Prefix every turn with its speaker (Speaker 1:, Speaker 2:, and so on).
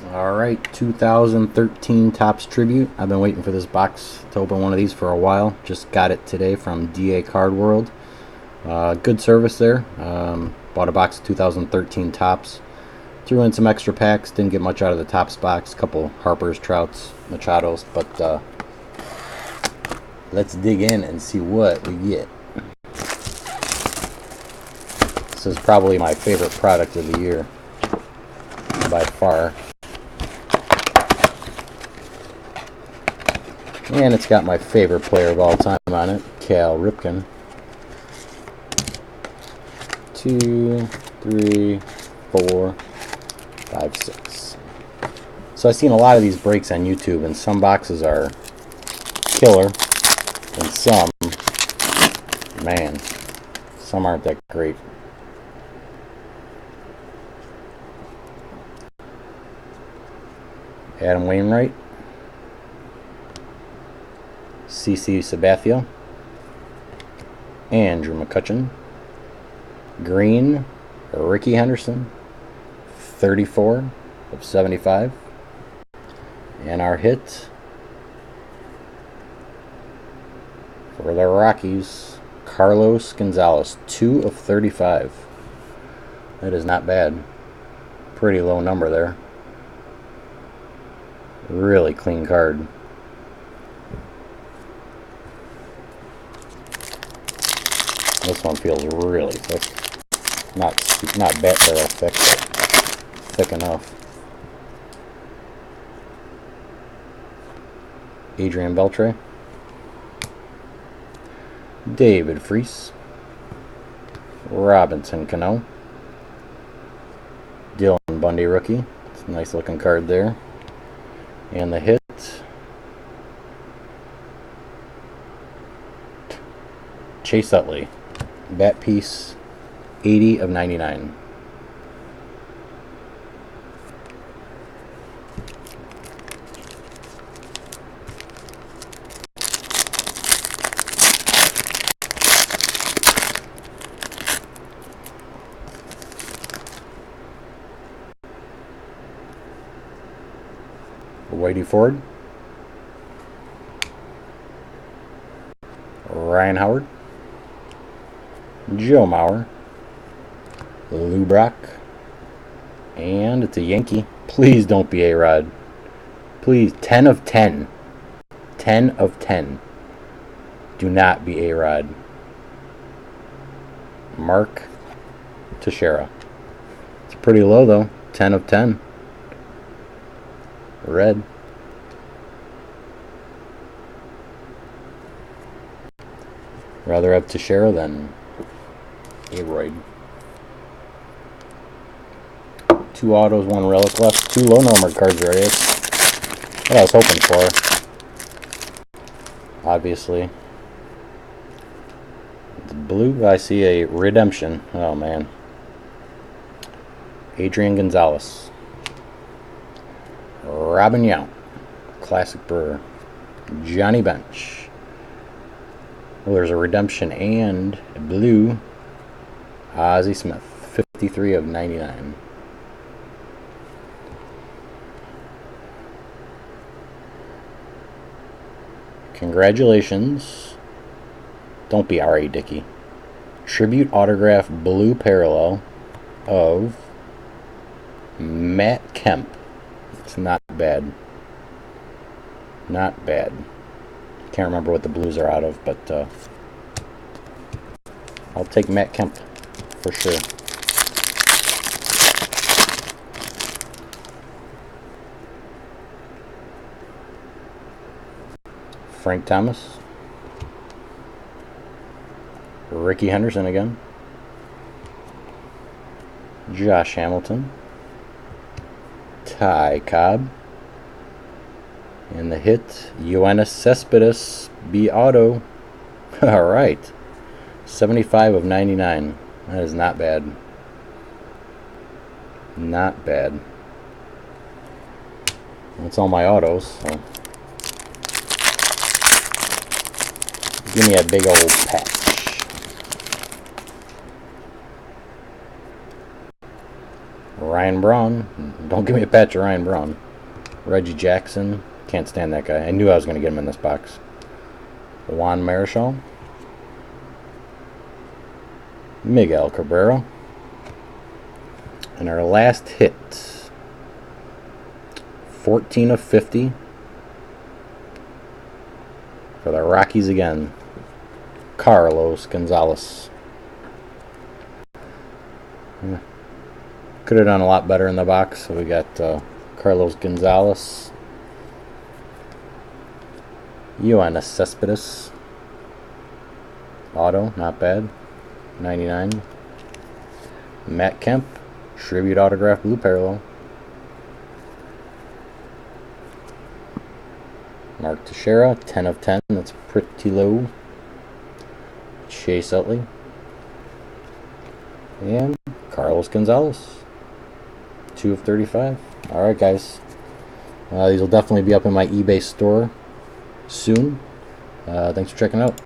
Speaker 1: Alright, 2013 Topps Tribute. I've been waiting for this box to open one of these for a while. Just got it today from DA Card World. Good service there. Bought a box of 2013 Topps. Threw in some extra packs. Didn't get much out of the Topps box. Couple Harpers, Trouts, Machados. But let's dig in and see what we get. This is probably my favorite product of the year by far. And it's got my favorite player of all time on it, Cal Ripken. 2, 3, 4, 5, 6. So I've seen a lot of these breaks on YouTube, and some boxes are killer, and some, man, some aren't that great. Adam Wainwright. CC Sabathia, Andrew McCutchen, Green, Ricky Henderson, 34 of 75, and our hit for the Rockies, Carlos Gonzalez, 2 of 35. That is not bad. Pretty low number there. Really clean card. This one feels really thick. Not bad barrel thick, but thick enough. Adrian Beltre. David Freese. Robinson Cano. Dylan Bundy rookie. It's a nice looking card there. And the hit. Chase Utley. Bat piece, 80 of 99. Whitey Ford. Ryan Howard. Joe Mauer, Lou Brock, and it's a Yankee. Please don't be A-Rod. Please, 10 of 10. 10 of 10. Do not be A-Rod. Mark Teixeira. It's pretty low though. 10 of 10. Red. Rather have Teixeira than Aroyd. 2 autos, 1 relic left. 2 low numbered cards already. That's what I was hoping for. Obviously. It's blue. I see a redemption. Oh man. Adrian Gonzalez. Robin Yount. Classic Brewer. Johnny Bench. Well, there's a redemption and a blue. Ozzie Smith, 53 of 99. Congratulations. Don't be R.A. Dickey. Tribute autograph blue parallel of Matt Kemp. It's not bad. Not bad. Can't remember what the blues are out of, but I'll take Matt Kemp for sure. Frank Thomas. Ricky Henderson again. Josh Hamilton. Ty Cobb. And the hit, Yoenis Cespedes, B auto. Alright. 75 of 99. That is not bad. Not bad. That's all my autos, so give me a big old patch. Ryan Ryan Braun. Don't give me a patch of Ryan Braun. Reggie Jackson. Can't stand that guy. I knew I was going to get him in this box. Juan Marichal. Miguel Cabrera. And our last hit. 14 of 50. For the Rockies again. Carlos Gonzalez. Could have done a lot better in the box. So we got Carlos Gonzalez. Yoenis Cespedes. Auto, not bad. 99. Matt Kemp. Tribute autograph blue parallel. Mark Teixeira, 10 of 10. That's pretty low. Chase Utley. And Carlos Gonzalez. 2 of 35. Alright, guys. These will definitely be up in my eBay store soon. Thanks for checking out.